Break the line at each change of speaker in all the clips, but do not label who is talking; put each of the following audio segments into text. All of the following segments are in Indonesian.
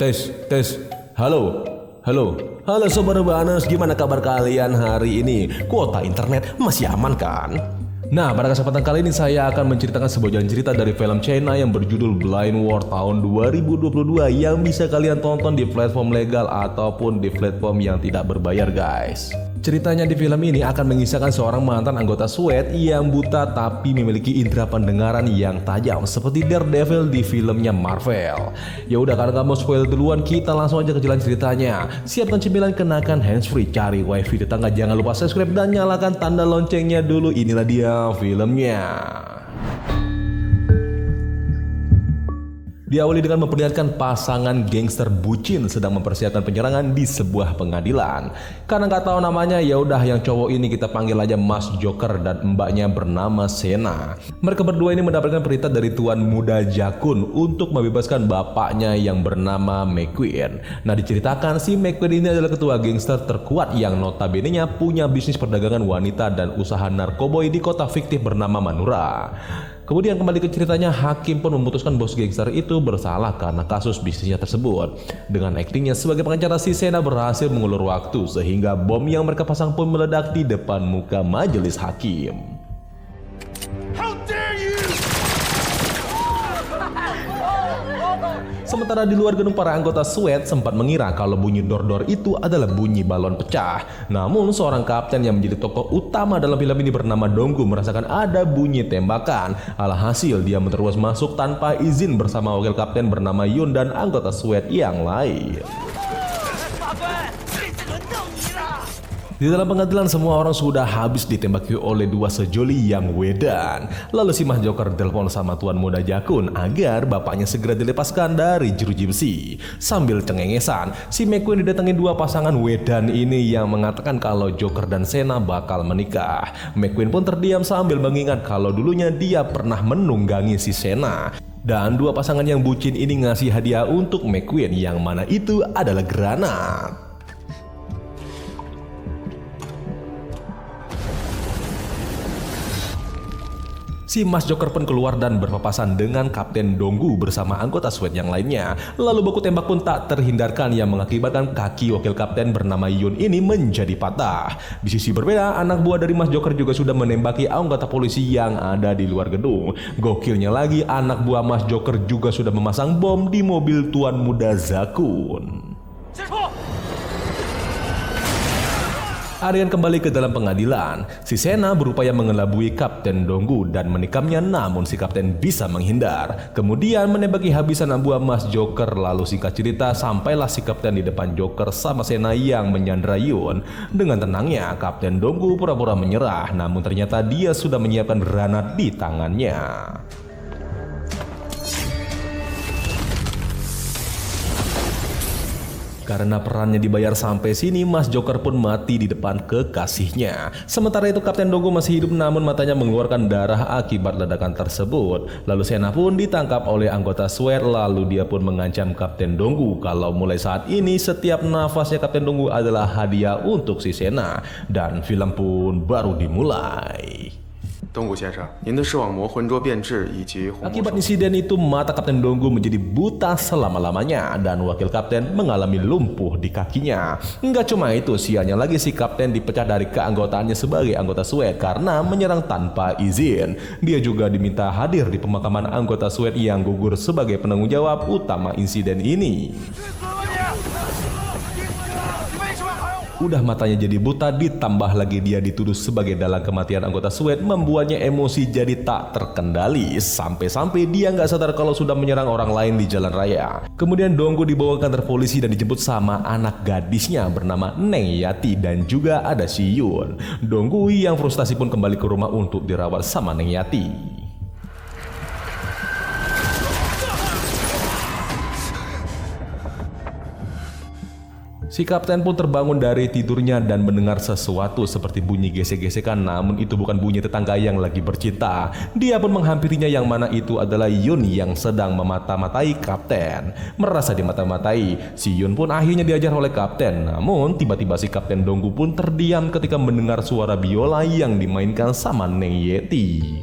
Tes. Halo. Halo Sobat Urbanus, gimana kabar kalian hari ini? Kuota internet masih aman kan? Nah, pada kesempatan kali ini saya akan menceritakan sebuah jalan cerita dari film China yang berjudul Blind World tahun 2022 yang bisa kalian tonton di platform legal ataupun di platform yang tidak berbayar, guys. Ceritanya di film ini akan mengisahkan seorang mantan anggota SWAT yang buta tapi memiliki indera pendengaran yang tajam seperti Daredevil di filmnya Marvel. Ya udah, karena nggak mau spoil duluan, kita langsung aja ke jalan ceritanya. Siapkan cemilan, kenakan handsfree, cari wifi tetangga, jangan lupa subscribe dan nyalakan tanda loncengnya dulu. Inilah dia filmnya. Diawali dengan memperlihatkan pasangan gangster bucin sedang mempersiapkan penyerangan di sebuah pengadilan. Karena nggak tahu namanya, ya udah yang cowok ini kita panggil aja Mas Joker dan mbaknya bernama Sena. Mereka berdua ini mendapatkan perintah dari Tuan Muda Jakun untuk membebaskan bapaknya yang bernama McQueen. Nah, diceritakan si McQueen ini adalah ketua gangster terkuat yang notabene-nya punya bisnis perdagangan wanita dan usaha narkoboy di kota fiktif bernama Manura. Kemudian kembali ke ceritanya, hakim pun memutuskan bos gangster itu bersalah karena kasus bisnisnya tersebut. Dengan aktingnya sebagai pengacara, si Sena berhasil mengulur waktu sehingga bom yang mereka pasang pun meledak di depan muka majelis hakim. Sementara di luar gedung, para anggota SWAT sempat mengira kalau bunyi dor-dor itu adalah bunyi balon pecah. Namun seorang kapten yang menjadi tokoh utama dalam film ini bernama Donggu merasakan ada bunyi tembakan. Alhasil dia menerobos masuk tanpa izin bersama wakil kapten bernama Yun dan anggota SWAT yang lain. Di dalam pengadilan semua orang sudah habis ditembaki oleh dua sejoli yang wedan. Lalu si Mas Joker telepon sama Tuan Muda Jakun agar bapaknya segera dilepaskan dari jeruji besi. Sambil cengengesan, si McQueen didatangi dua pasangan wedan ini yang mengatakan kalau Joker dan Sena bakal menikah. McQueen pun terdiam sambil mengingat kalau dulunya dia pernah menunggangi si Sena. Dan dua pasangan yang bucin ini ngasih hadiah untuk McQueen yang mana itu adalah granat. Si Mas Joker pun keluar dan berpapasan dengan Kapten Donggu bersama anggota SWAT yang lainnya. Lalu baku tembak pun tak terhindarkan yang mengakibatkan kaki wakil kapten bernama Yun ini menjadi patah. Di sisi berbeda, anak buah dari Mas Joker juga sudah menembaki anggota polisi yang ada di luar gedung. Gokilnya lagi, anak buah Mas Joker juga sudah memasang bom di mobil Tuan Muda Zakun. Aryan kembali ke dalam pengadilan. Si Sena berupaya mengelabui Kapten Donggu dan menikamnya, namun si kapten bisa menghindar. Kemudian menembaki habis anak buah Mas Joker. Lalu singkat cerita, sampailah si kapten di depan Joker sama Sena yang menyandra Yun. Dengan tenangnya, Kapten Donggu pura-pura menyerah, namun ternyata dia sudah menyiapkan granat di tangannya. Karena perannya dibayar sampai sini, Mas Joker pun mati di depan kekasihnya. Sementara itu Kapten Donggu masih hidup namun matanya mengeluarkan darah akibat ledakan tersebut. Lalu Sena pun ditangkap oleh anggota SWAT, lalu dia pun mengancam Kapten Donggu kalau mulai saat ini setiap nafasnya Kapten Donggu adalah hadiah untuk si Sena. Dan film pun baru dimulai. Akibat insiden itu, mata Kapten Donggu menjadi buta selama-lamanya dan wakil kapten mengalami lumpuh di kakinya. Nggak cuma itu, sialnya lagi si kapten dipecat dari keanggotaannya sebagai anggota SWAT karena menyerang tanpa izin. Dia juga diminta hadir di pemakaman anggota SWAT yang gugur sebagai penanggung jawab utama insiden ini. Udah matanya jadi buta, ditambah lagi dia dituduh sebagai dalang kematian anggota SWAT, membuatnya emosi jadi tak terkendali. Sampai-sampai dia nggak sadar kalau sudah menyerang orang lain di jalan raya. Kemudian Donggu dibawa ke kantor polisi dan dijemput sama anak gadisnya bernama Neng Yati dan juga ada si Yun. Donggu yang frustasi pun kembali ke rumah untuk dirawat sama Neng Yati. Si kapten pun terbangun dari tidurnya dan mendengar sesuatu seperti bunyi gesek-gesekan, namun itu bukan bunyi tetangga yang lagi bercinta. Dia pun menghampirinya yang mana itu adalah Yun yang sedang memata-matai kapten. Merasa dimata-matai, si Yun pun akhirnya diajar oleh kapten. Namun tiba-tiba si Kapten Donggu pun terdiam ketika mendengar suara biola yang dimainkan sama Neng Yeti.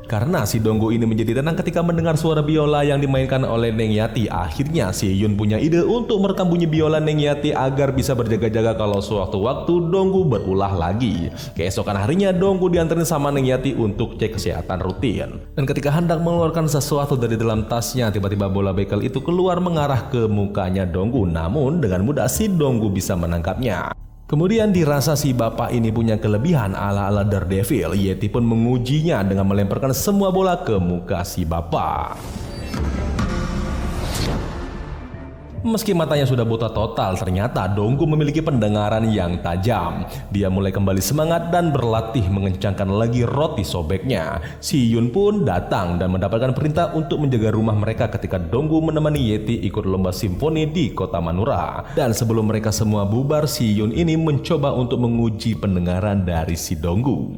Karena si Donggu ini menjadi tenang ketika mendengar suara biola yang dimainkan oleh Neng Yati. Akhirnya si Yun punya ide untuk merekam bunyi biola Neng Yati agar bisa berjaga-jaga kalau sewaktu-waktu Donggu berulah lagi. Keesokan harinya Donggu diantarin sama Neng Yati untuk cek kesehatan rutin. Dan ketika hendak mengeluarkan sesuatu dari dalam tasnya, tiba-tiba bola bekel itu keluar mengarah ke mukanya Donggu. Namun dengan mudah si Donggu bisa menangkapnya. Kemudian dirasa si bapak ini punya kelebihan ala-ala Daredevil, Yeti pun mengujinya dengan melemparkan semua bola ke muka si bapak. Meski matanya sudah buta total, ternyata Donggu memiliki pendengaran yang tajam. Dia mulai kembali semangat dan berlatih mengencangkan lagi roti sobeknya. Si Yun pun datang dan mendapatkan perintah untuk menjaga rumah mereka ketika Donggu menemani Yeti ikut lomba simfoni di kota Manura. Dan sebelum mereka semua bubar, si Yun ini mencoba untuk menguji pendengaran dari si Donggu.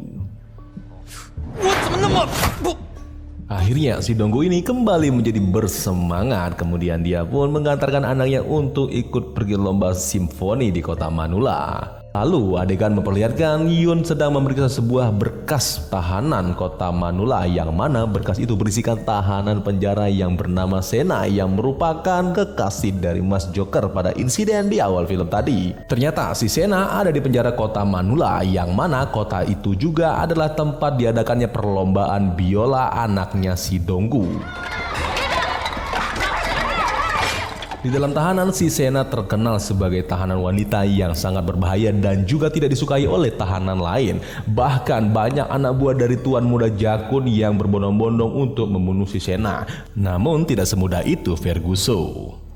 Akhirnya si Donggu ini kembali menjadi bersemangat. Kemudian dia pun mengantarkan anaknya untuk ikut pergi lomba simfoni di kota Manula. Lalu adegan memperlihatkan Yun sedang memeriksa sebuah berkas tahanan kota Manula, yang mana berkas itu berisikan tahanan penjara yang bernama Sena yang merupakan kekasih dari Mas Joker pada insiden di awal film tadi. Ternyata si Sena ada di penjara kota Manula, yang mana kota itu juga adalah tempat diadakannya perlombaan biola anaknya si Donggu. Di dalam tahanan, si Sena terkenal sebagai tahanan wanita yang sangat berbahaya dan juga tidak disukai oleh tahanan lain. Bahkan banyak anak buah dari Tuan Muda Jakun yang berbondong-bondong untuk membunuh si Sena. Namun tidak semudah itu Ferguson.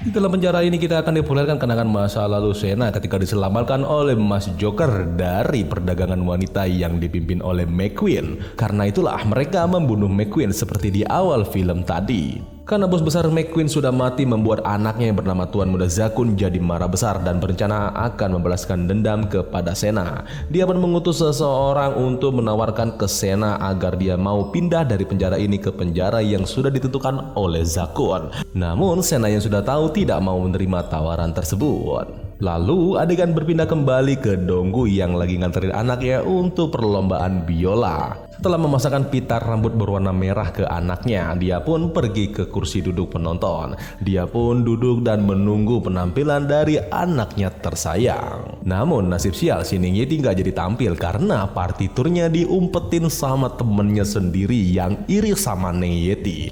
Di dalam penjara ini kita akan diperlihatkan kenangan masa lalu Sena ketika diselamatkan oleh Mas Joker dari perdagangan wanita yang dipimpin oleh McQueen. Karena itulah mereka membunuh McQueen seperti di awal film tadi. Karena bos besar McQueen sudah mati, membuat anaknya yang bernama Tuan Muda Zakun jadi marah besar dan berencana akan membalaskan dendam kepada Sena. Dia pun mengutus seseorang untuk menawarkan ke Sena agar dia mau pindah dari penjara ini ke penjara yang sudah ditentukan oleh Zakun. Namun Sena yang sudah tahu tidak mau menerima tawaran tersebut. Lalu adegan berpindah kembali ke Donggu yang lagi nganterin anaknya untuk perlombaan biola. Setelah memasakkan pita rambut berwarna merah ke anaknya, dia pun pergi ke kursi duduk penonton. Dia pun duduk dan menunggu penampilan dari anaknya tersayang. Namun nasib sial, si Neng Yeti gak jadi tampil karena partiturnya diumpetin sama temennya sendiri yang iri sama Neng Yeti.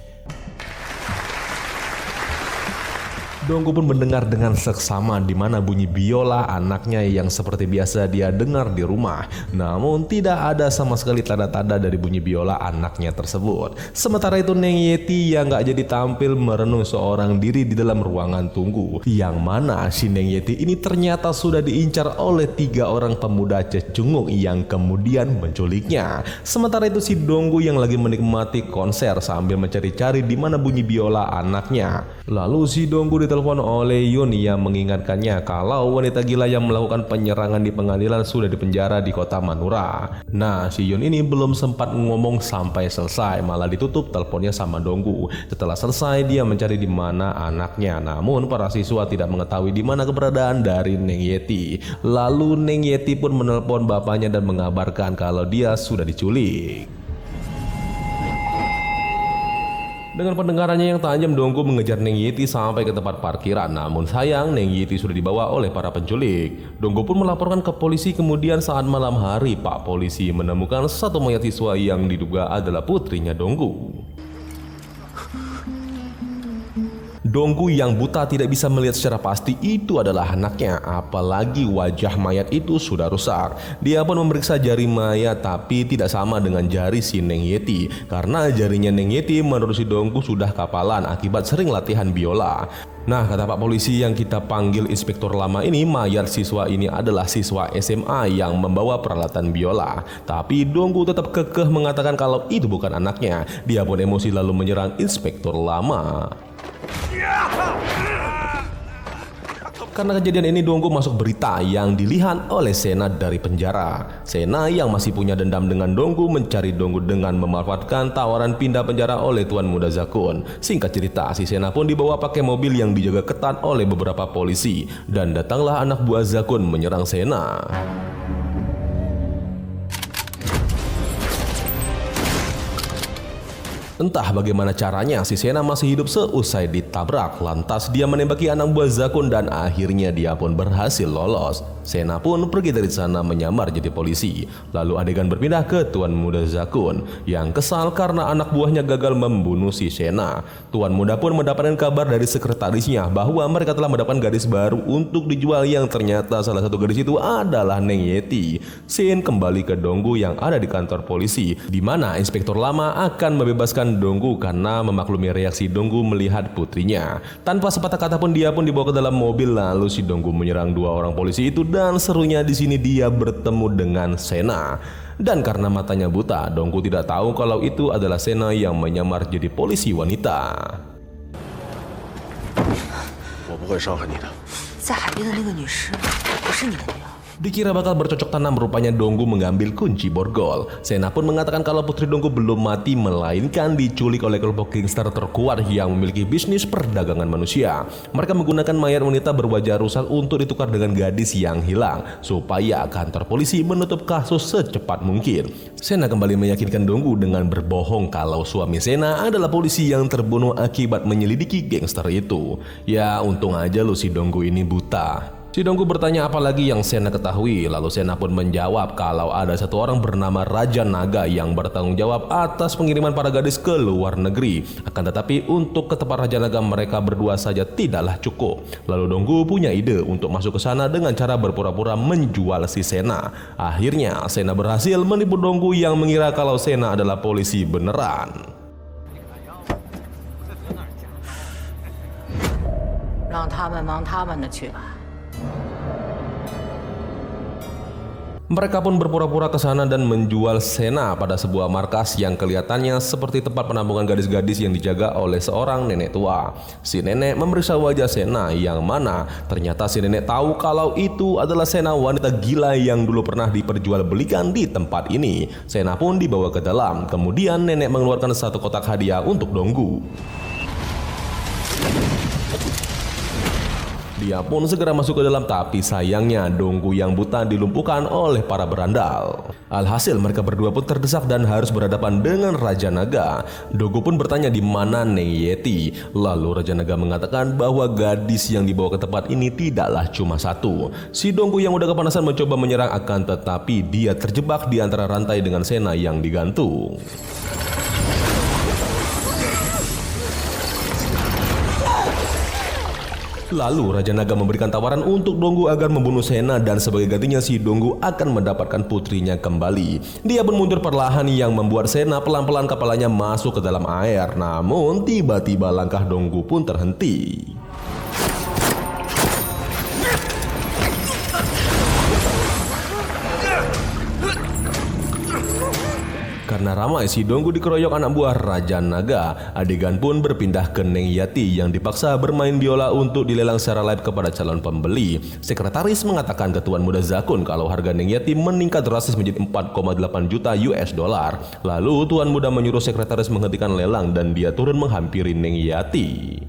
Donggu pun mendengar dengan seksama di mana bunyi biola anaknya yang seperti biasa dia dengar di rumah. Namun tidak ada sama sekali tanda-tanda dari bunyi biola anaknya tersebut. Sementara itu Neng Yeti yang gak jadi tampil merenung seorang diri di dalam ruangan tunggu. Yang mana si Neng Yeti ini ternyata sudah diincar oleh 3 orang pemuda cecunguk yang kemudian menculiknya. Sementara itu si Donggu yang lagi menikmati konser sambil mencari-cari di mana bunyi biola anaknya. Lalu si Donggu ditelepon oleh Yun yang mengingatkannya kalau wanita gila yang melakukan penyerangan di pengadilan sudah dipenjara di kota Manura. Nah, si Yun ini belum sempat ngomong sampai selesai, malah ditutup teleponnya sama Donggu. Setelah selesai, dia mencari di mana anaknya. Namun para siswa tidak mengetahui di mana keberadaan dari Neng Yeti. Lalu Neng Yeti pun menelpon bapaknya dan mengabarkan kalau dia sudah diculik. Dengan pendengarannya yang tajam, Donggu mengejar Neng Yeti sampai ke tempat parkiran. Namun sayang, Neng Yeti sudah dibawa oleh para penculik. Donggu pun melaporkan ke polisi. Kemudian saat malam hari, Pak Polisi menemukan satu mayat siswa yang diduga adalah putrinya Donggu. Donggu yang buta tidak bisa melihat secara pasti itu adalah anaknya, apalagi wajah mayat itu sudah rusak. Dia pun memeriksa jari mayat tapi tidak sama dengan jari si Neng Yeti, karena jarinya Neng Yeti menurut si Donggu sudah kapalan akibat sering latihan biola. Nah, kata Pak Polisi yang kita panggil inspektur lama ini, mayat siswa ini adalah siswa SMA yang membawa peralatan biola. Tapi Donggu tetap kekeh mengatakan kalau itu bukan anaknya. Dia pun emosi lalu menyerang inspektur lama. Karena kejadian ini Donggu masuk berita yang dilihat oleh Sena dari penjara. Sena yang masih punya dendam dengan Donggu mencari Donggu dengan memanfaatkan tawaran pindah penjara oleh Tuan Muda Zakun. Singkat cerita, si Sena pun dibawa pakai mobil yang dijaga ketat oleh beberapa polisi. Dan datanglah anak buah Zakun menyerang Sena. Entah bagaimana caranya, si Sena masih hidup seusai ditabrak. Lantas dia menembaki anak buah Zakun dan akhirnya dia pun berhasil lolos. Sena pun pergi dari sana menyamar jadi polisi. Lalu adegan berpindah ke Tuan Muda Zakun yang kesal karena anak buahnya gagal membunuh si Sena. Tuan Muda pun mendapatkan kabar dari sekretarisnya bahwa mereka telah mendapatkan gadis baru untuk dijual yang ternyata salah satu gadis itu adalah Neng Yeti. Scene kembali ke Donggu yang ada di kantor polisi, di mana inspektur lama akan membebaskan Donggu karena memaklumi reaksi Donggu melihat putrinya. Tanpa sepatah kata pun dia pun dibawa ke dalam mobil, lalu si Donggu menyerang dua orang polisi itu dan serunya di sini dia bertemu dengan Sena. Dan karena matanya buta, Donggu tidak tahu kalau itu adalah Sena yang menyamar jadi polisi wanita.
我不会伤害你的。
在海边的那个女尸不是你的女儿。
Dikira bakal bercocok tanam, rupanya Donggu mengambil kunci borgol. Sena pun mengatakan kalau putri Donggu belum mati, melainkan diculik oleh kelompok gangster terkuat yang memiliki bisnis perdagangan manusia. Mereka menggunakan mayat wanita berwajah rusak untuk ditukar dengan gadis yang hilang, supaya kantor polisi menutup kasus secepat mungkin. Sena kembali meyakinkan Donggu dengan berbohong kalau suami Sena adalah polisi yang terbunuh akibat menyelidiki gangster itu. Ya, untung aja lu si Donggu ini buta. Si Donggu bertanya apa lagi yang Sena ketahui, lalu Sena pun menjawab kalau ada satu orang bernama Raja Naga yang bertanggung jawab atas pengiriman para gadis ke luar negeri. Akan tetapi untuk ke tempat Raja Naga mereka berdua saja tidaklah cukup. Lalu Donggu punya ide untuk masuk ke sana dengan cara berpura-pura menjual si Sena. Akhirnya Sena berhasil menipu Donggu yang mengira kalau Sena adalah polisi beneran.
让他们忙他们的去吧。
Mereka pun berpura-pura ke sana dan menjual Sena pada sebuah markas yang kelihatannya seperti tempat penampungan gadis-gadis yang dijaga oleh seorang nenek tua. Si nenek memeriksa wajah Sena yang mana ternyata si nenek tahu kalau itu adalah Sena wanita gila yang dulu pernah diperjualbelikan di tempat ini. Sena pun dibawa ke dalam, kemudian nenek mengeluarkan satu kotak hadiah untuk Donggu. Dia pun segera masuk ke dalam, tapi sayangnya Donggu yang buta dilumpuhkan oleh para berandal. Alhasil mereka berdua pun terdesak dan harus berhadapan dengan Raja Naga. Donggu pun bertanya di mana Neng Yeti. Lalu Raja Naga mengatakan bahwa gadis yang dibawa ke tempat ini tidaklah cuma satu. Si Donggu yang udah kepanasan mencoba menyerang, akan tetapi dia terjebak di antara rantai dengan Sena yang digantung. Lalu Raja Naga memberikan tawaran untuk Donggu agar membunuh Sena dan sebagai gantinya si Donggu akan mendapatkan putrinya kembali. Dia pun mundur perlahan yang membuat Sena pelan-pelan kepalanya masuk ke dalam air. Namun tiba-tiba langkah Donggu pun terhenti. Karena ramai si Donggu dikeroyok anak buah Raja Naga, adegan pun berpindah ke Neng Yati yang dipaksa bermain biola untuk dilelang secara live kepada calon pembeli. Sekretaris mengatakan ke Tuan Muda Zakun kalau harga Neng Yati meningkat drastis menjadi 4,8 juta US dollar. Lalu Tuan Muda menyuruh sekretaris menghentikan lelang dan dia turun menghampiri Neng Yati.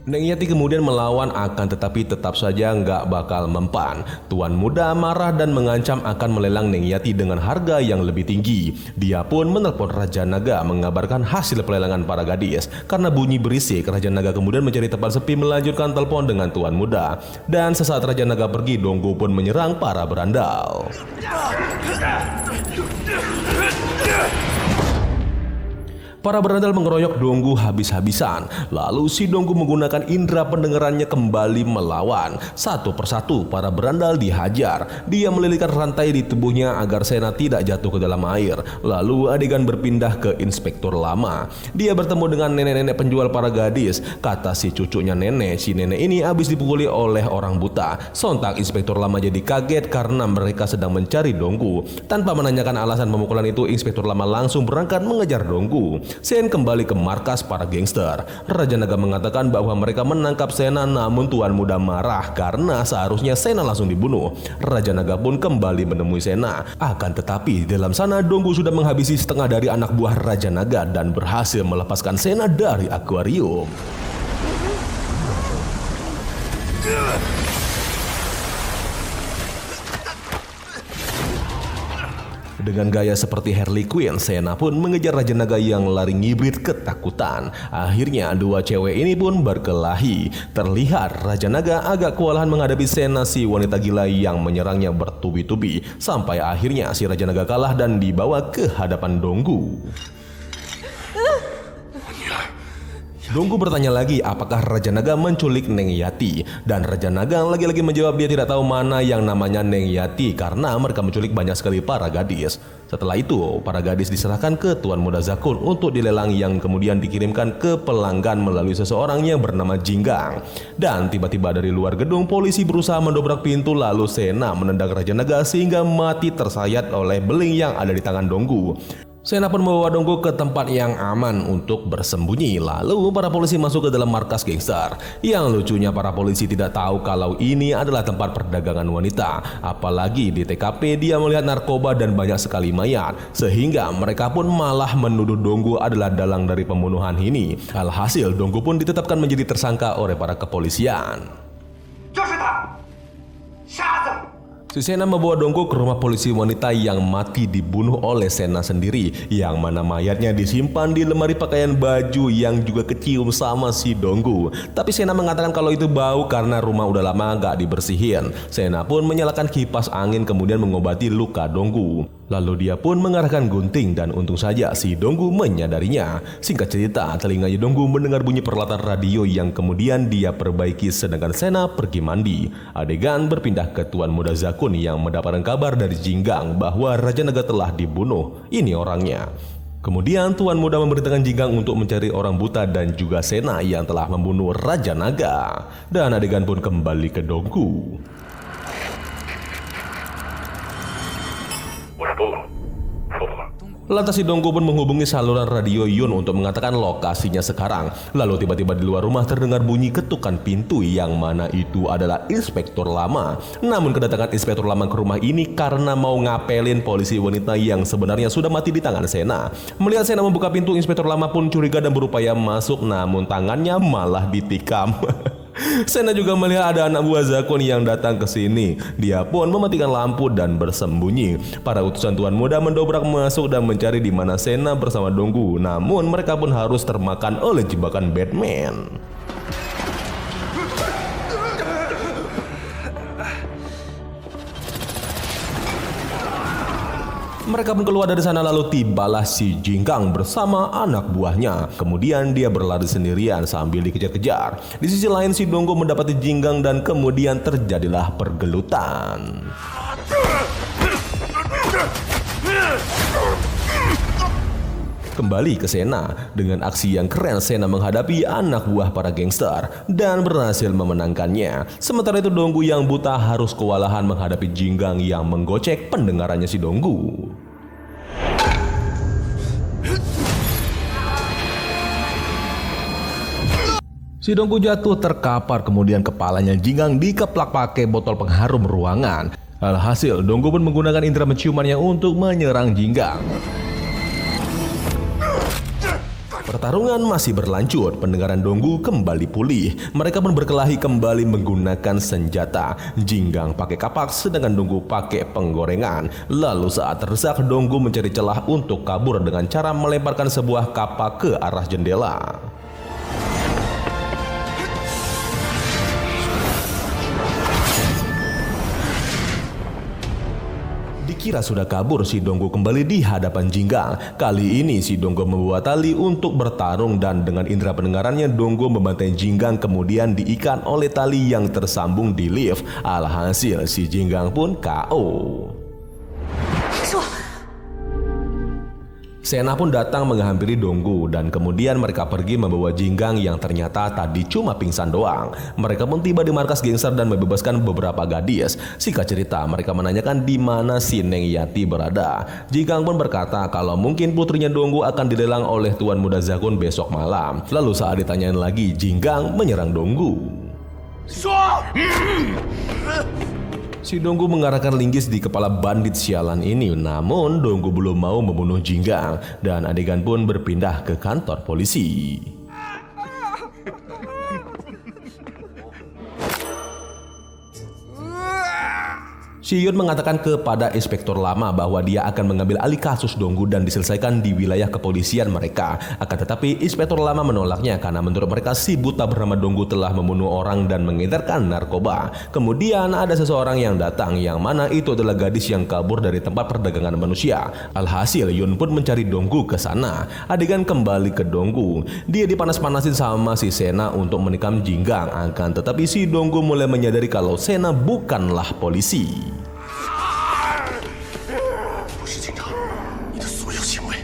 Neng Yati kemudian melawan, akan tetapi tetap saja nggak bakal mempan. Tuan Muda marah dan mengancam akan melelang Neng Yati dengan harga yang lebih tinggi. Dia pun menelpon Raja Naga mengabarkan hasil pelelangan para gadis. Karena bunyi berisik, Raja Naga kemudian mencari tempat sepi melanjutkan telepon dengan Tuan Muda. Dan sesaat Raja Naga pergi, Donggu pun menyerang para berandal. Para berandal mengeroyok Donggu habis-habisan. Lalu si Donggu menggunakan indera pendengarannya kembali melawan. Satu persatu para berandal dihajar. Dia melilitkan rantai di tubuhnya agar Sena tidak jatuh ke dalam air. Lalu adegan berpindah ke inspektur lama. Dia bertemu dengan nenek-nenek penjual para gadis. Kata si cucunya nenek, si nenek ini habis dipukuli oleh orang buta. Sontak inspektur lama jadi kaget karena mereka sedang mencari Donggu. Tanpa menanyakan alasan pemukulan itu, inspektur lama langsung berangkat mengejar Donggu. Sen kembali ke markas para gangster. Raja Naga mengatakan bahwa mereka menangkap Sena, namun Tuan Muda marah karena seharusnya Sena langsung dibunuh. Raja Naga pun kembali menemui Sena. Akan tetapi dalam sana Donggu sudah menghabisi setengah dari anak buah Raja Naga dan berhasil melepaskan Sena dari akuarium. Dengan gaya seperti Harley Quinn, Sena pun mengejar Raja Naga yang lari ngibrit ketakutan. Akhirnya dua cewek ini pun berkelahi. Terlihat Raja Naga agak kewalahan menghadapi Sena, si wanita gila yang menyerangnya bertubi-tubi. Sampai akhirnya si Raja Naga kalah dan dibawa ke hadapan Donggu. Donggu bertanya lagi apakah Raja Naga menculik Neng Yati. Dan Raja Naga lagi-lagi menjawab dia tidak tahu mana yang namanya Neng Yati karena mereka menculik banyak sekali para gadis. Setelah itu, para gadis diserahkan ke Tuan Muda Zakun untuk dilelang yang kemudian dikirimkan ke pelanggan melalui seseorang yang bernama Jinggang. Dan tiba-tiba dari luar gedung, polisi berusaha mendobrak pintu lalu Sena menendang Raja Naga sehingga mati tersayat oleh beling yang ada di tangan Donggu. Sena pun membawa Donggu ke tempat yang aman untuk bersembunyi. Lalu para polisi masuk ke dalam markas gangster. Yang lucunya para polisi tidak tahu kalau ini adalah tempat perdagangan wanita. Apalagi di TKP dia melihat narkoba dan banyak sekali mayat. Sehingga mereka pun malah menuduh Donggu adalah dalang dari pembunuhan ini. Alhasil Donggu pun ditetapkan menjadi tersangka oleh para kepolisian. Si Sena membawa Donggu ke rumah polisi wanita yang mati dibunuh oleh Sena sendiri, yang mana mayatnya disimpan di lemari pakaian baju yang juga kecium sama si Donggu. Tapi Sena mengatakan kalau itu bau karena rumah udah lama gak dibersihin. Sena pun menyalakan kipas angin kemudian mengobati luka Donggu. Lalu dia pun mengarahkan gunting dan untung saja si Donggu menyadarinya. Singkat cerita, telinganya Donggu mendengar bunyi peralatan radio yang kemudian dia perbaiki sedangkan Sena pergi mandi. Adegan berpindah ke Tuan Muda Zakun yang mendapatkan kabar dari Jinggang bahwa Raja Naga telah dibunuh. Ini orangnya. Kemudian Tuan Muda memerintahkan Jinggang untuk mencari orang buta dan juga Sena yang telah membunuh Raja Naga. Dan adegan pun kembali ke Donggu. Lantas si Donggu pun menghubungi saluran radio Yun untuk mengatakan lokasinya sekarang. Lalu tiba-tiba di luar rumah terdengar bunyi ketukan pintu yang mana itu adalah Inspektur Lama. Namun kedatangan Inspektur Lama ke rumah ini karena mau ngapelin polisi wanita yang sebenarnya sudah mati di tangan Sena. Melihat Sena membuka pintu, Inspektur Lama pun curiga dan berupaya masuk, namun tangannya malah ditikam. Sena juga melihat ada anak buah Zakun yang datang ke sini. Dia pun mematikan lampu dan bersembunyi. Para utusan Tuan Muda mendobrak masuk dan mencari di mana Sena bersama Donggu. Namun mereka pun harus termakan oleh jebakan Batman. Mereka pun keluar dari sana lalu tibalah si Jinggang bersama anak buahnya. Kemudian dia berlari sendirian sambil dikejar-kejar. Di sisi lain si Donggu mendapati Jinggang dan kemudian terjadilah pergelutan. Kembali ke Sena. Dengan aksi yang keren, Sena menghadapi anak buah para gangster dan berhasil memenangkannya. Sementara itu Donggu yang buta harus kewalahan menghadapi Jinggang yang menggocek pendengarannya si Donggu. Si Donggu jatuh terkapar, kemudian kepalanya Jinggang dikeplak pakai botol pengharum ruangan. Alhasil Donggu pun menggunakan indera penciumannya untuk menyerang Jinggang. Pertarungan masih berlanjut, pendengaran Donggu kembali pulih. Mereka pun berkelahi kembali menggunakan senjata. Jinggang pakai kapak sedangkan Donggu pakai penggorengan. Lalu saat terdesak, Donggu mencari celah untuk kabur dengan cara melemparkan sebuah kapak ke arah jendela. Dikira sudah kabur, si Donggu kembali di hadapan Jinggang. Kali ini si Donggu membawa tali untuk bertarung dan dengan indera pendengarannya Donggu membantai Jinggang kemudian diikat oleh tali yang tersambung di lift. Alhasil si Jinggang pun KO. Sena pun datang menghampiri Donggu dan kemudian mereka pergi membawa Jinggang yang ternyata tadi cuma pingsan doang. Mereka pun tiba di markas gangster dan membebaskan beberapa gadis. Singkat cerita, mereka menanyakan di mana si Neng Yati berada. Jinggang pun berkata kalau mungkin putrinya Donggu akan dilelang oleh Tuan Muda Zakun besok malam. Lalu saat ditanyain lagi, Jinggang menyerang Donggu. Si Donggu mengarahkan linggis di kepala bandit sialan ini, namun Donggu belum mau membunuh Jinggang dan adegan pun berpindah ke kantor polisi. Si Yun mengatakan kepada inspektur lama bahwa dia akan mengambil alih kasus Donggu dan diselesaikan di wilayah kepolisian mereka. Akan tetapi inspektur lama menolaknya karena menurut mereka si buta bernama Donggu telah membunuh orang dan mengedarkan narkoba. Kemudian ada seseorang yang datang yang mana itu adalah gadis yang kabur dari tempat perdagangan manusia. Alhasil Yun pun mencari Donggu ke sana. Adegan kembali ke Donggu. Dia dipanas-panasin sama si Sena untuk menikam Jinggang. Akan tetapi si Donggu mulai menyadari kalau Sena bukanlah polisi.
不是警察，你的所有行为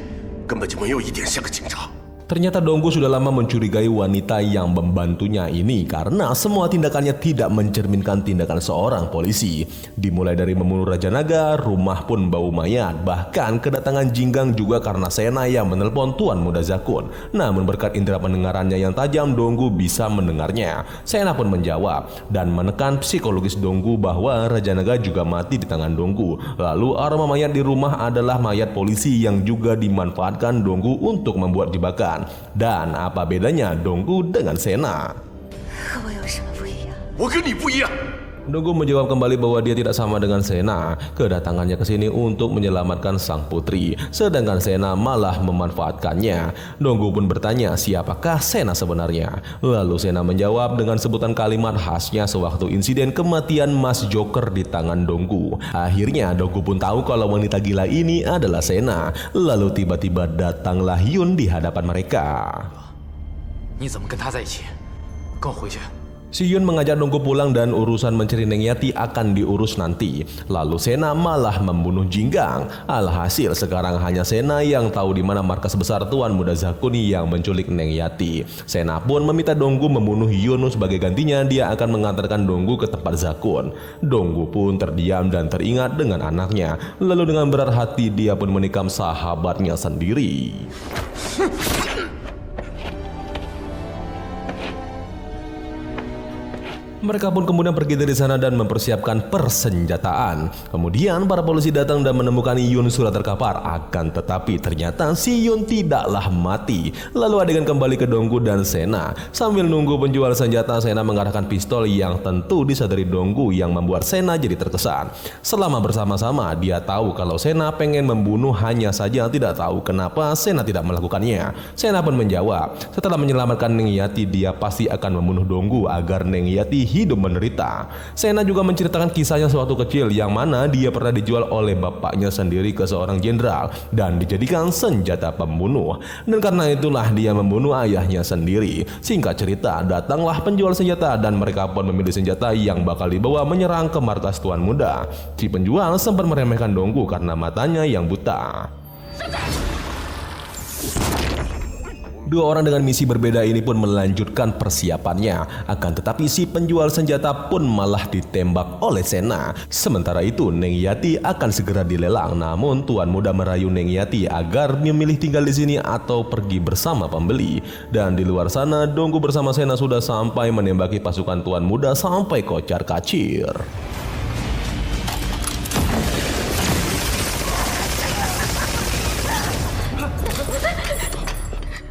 根本就没有一点像个警察。
Ternyata Donggu sudah lama mencurigai wanita yang membantunya ini karena semua tindakannya tidak mencerminkan tindakan seorang polisi. Dimulai dari membunuh Raja Naga, rumah pun bau mayat. Bahkan kedatangan Jinggang juga karena Sena yang menelpon Tuan Muda Zakun. Namun berkat indera pendengarannya yang tajam, Donggu bisa mendengarnya. Sena pun menjawab dan menekan psikologis Donggu bahwa Raja Naga juga mati di tangan Donggu. Lalu aroma mayat di rumah adalah mayat polisi yang juga dimanfaatkan Donggu untuk membuat jebakan. Dan apa bedanya Donggu dengan Sena?
和我有什么不一样？
我跟你不一样。
Donggu menjawab kembali bahwa dia tidak sama dengan Sena. Kedatangannya ke sini untuk menyelamatkan sang putri, sedangkan Sena malah memanfaatkannya. Donggu pun bertanya siapakah Sena sebenarnya. Lalu Sena menjawab dengan sebutan kalimat khasnya sewaktu insiden kematian Mas Joker di tangan Donggu. Akhirnya Donggu pun tahu kalau wanita gila ini adalah Sena. Lalu tiba-tiba datanglah Yun di hadapan mereka.
你怎么跟他在一起？跟我回去。
Si Yun mengajak Donggu pulang dan urusan mencari Neng Yati akan diurus nanti. Lalu Sena malah membunuh Jinggang. Alhasil sekarang hanya Sena yang tahu di mana markas besar Tuan Muda Zakun yang menculik Neng Yati. Sena pun meminta Donggu membunuh Yun sebagai gantinya dia akan mengantarkan Donggu ke tempat Zakun. Donggu pun terdiam dan teringat dengan anaknya. Lalu dengan berat hati dia pun menikam sahabatnya sendiri. Mereka pun kemudian pergi dari sana dan mempersiapkan persenjataan. Kemudian para polisi datang dan menemukan Yun sudah terkapar. Akan tetapi ternyata si Yun tidaklah mati. Lalu adegan kembali ke Donggu dan Sena. Sambil nunggu penjual senjata, Sena mengarahkan pistol yang tentu disadari Donggu yang membuat Sena jadi terkesan. Selama bersama-sama dia tahu kalau Sena pengen membunuh, hanya saja tidak tahu kenapa Sena tidak melakukannya. Sena pun menjawab, setelah menyelamatkan Neng Yati dia pasti akan membunuh Donggu agar Neng Yati hidup menderita. Sena juga menceritakan kisahnya sewaktu kecil yang mana dia pernah dijual oleh bapaknya sendiri ke seorang jenderal dan dijadikan senjata pembunuh. Dan karena itulah dia membunuh ayahnya sendiri. Singkat cerita, datanglah penjual senjata dan mereka pun memilih senjata yang bakal dibawa menyerang ke markas Tuan Muda. Si penjual sempat meremehkan Donggu karena matanya yang buta. Dua orang dengan misi berbeda ini pun melanjutkan persiapannya. Akan tetapi si penjual senjata pun malah ditembak oleh Sena. Sementara itu Neng Yati akan segera dilelang. Namun Tuan Muda merayu Neng Yati agar memilih tinggal di sini atau pergi bersama pembeli. Dan di luar sana Donggu bersama Sena sudah sampai menembaki pasukan Tuan Muda sampai kocar-kacir.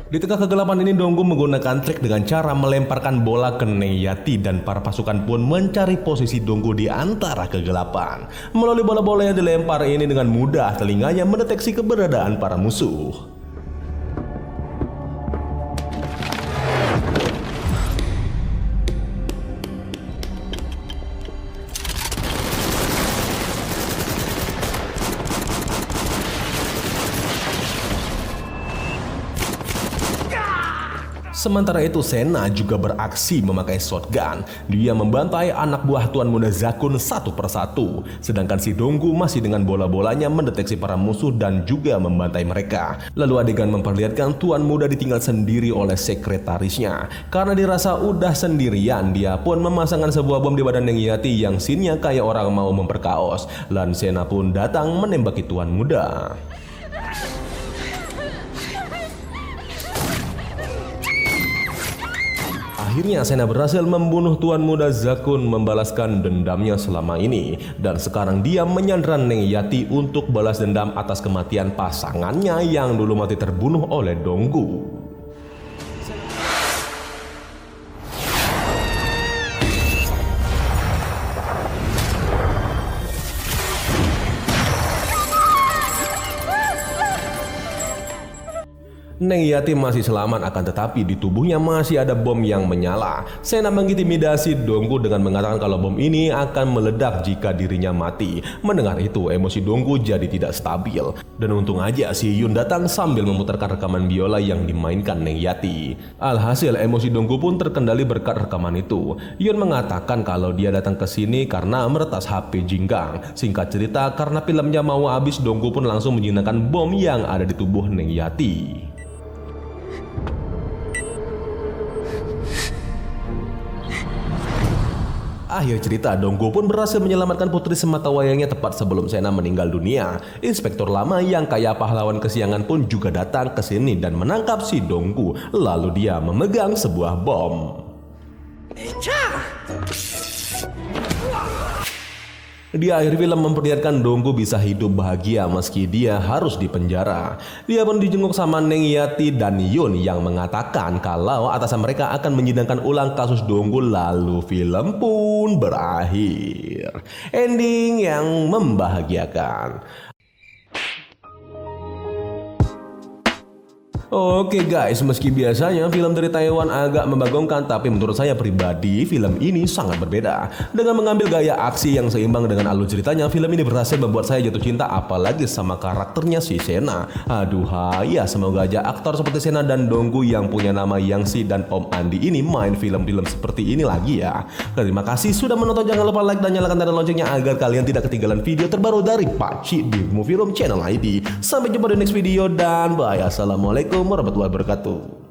Di tengah kegelapan ini Donggu menggunakan trik dengan cara melemparkan bola ke Neng Yati dan para pasukan pun mencari posisi Donggu di antara kegelapan. Melalui bola-bola yang dilempar ini dengan mudah telinganya mendeteksi keberadaan para musuh. Sementara itu Sena juga beraksi memakai shotgun. Dia membantai anak buah Tuan Muda Zakun satu persatu. Sedangkan si Donggu masih dengan bola-bolanya mendeteksi para musuh dan juga membantai mereka. Lalu adegan memperlihatkan Tuan Muda ditinggal sendiri oleh sekretarisnya. Karena dirasa udah sendirian, dia pun memasangkan sebuah bom di badan Neng Yati yang sinnya kayak orang mau memperkaos. Dan Sena pun datang menembaki Tuan Muda. Akhirnya Sena berhasil membunuh Tuan Muda Zakun, membalaskan dendamnya selama ini. Dan sekarang dia menyandra Neng Yati untuk balas dendam atas kematian pasangannya yang dulu mati terbunuh oleh Donggu. Neng Yati masih selamat, akan tetapi di tubuhnya masih ada bom yang menyala. Sena mengintimidasi Donggu dengan mengatakan kalau bom ini akan meledak jika dirinya mati. Mendengar itu, emosi Donggu jadi tidak stabil. Dan untung aja si Yun datang sambil memutarkan rekaman biola yang dimainkan Neng Yati. Alhasil emosi Donggu pun terkendali berkat rekaman itu. Yun mengatakan kalau dia datang ke sini karena meretas HP Jinggang. Singkat cerita, karena filmnya mau habis, Donggu pun langsung menjinakkan bom yang ada di tubuh Neng Yati. Akhir cerita, Donggu pun berhasil menyelamatkan putri sematawayangnya tepat sebelum Sena meninggal dunia. Inspektur lama yang kayak pahlawan kesiangan pun juga datang ke sini dan menangkap si Donggu. Lalu dia memegang sebuah bom. Di akhir film memperlihatkan Donggu bisa hidup bahagia meski dia harus dipenjara. Dia pun dijenguk sama Neng Yati dan Yun yang mengatakan kalau atasan mereka akan menyidangkan ulang kasus Donggu, lalu film pun berakhir. Ending yang membahagiakan. Oke guys, meski biasanya film dari Taiwan agak membagongkan, tapi menurut saya pribadi film ini sangat berbeda. Dengan mengambil gaya aksi yang seimbang dengan alur ceritanya, film ini berhasil membuat saya jatuh cinta apalagi sama karakternya si Sena. Ya semoga aja aktor seperti Sena dan Donggu yang punya nama Yangsi dan Om Andi ini main film-film seperti ini lagi ya. Terima kasih sudah menonton, jangan lupa like dan nyalakan tanda loncengnya agar kalian tidak ketinggalan video terbaru dari Pak Cik di Movie Room Channel ID. Sampai jumpa di next video dan bye. Assalamualaikum warahmatullahi wabarakatuh.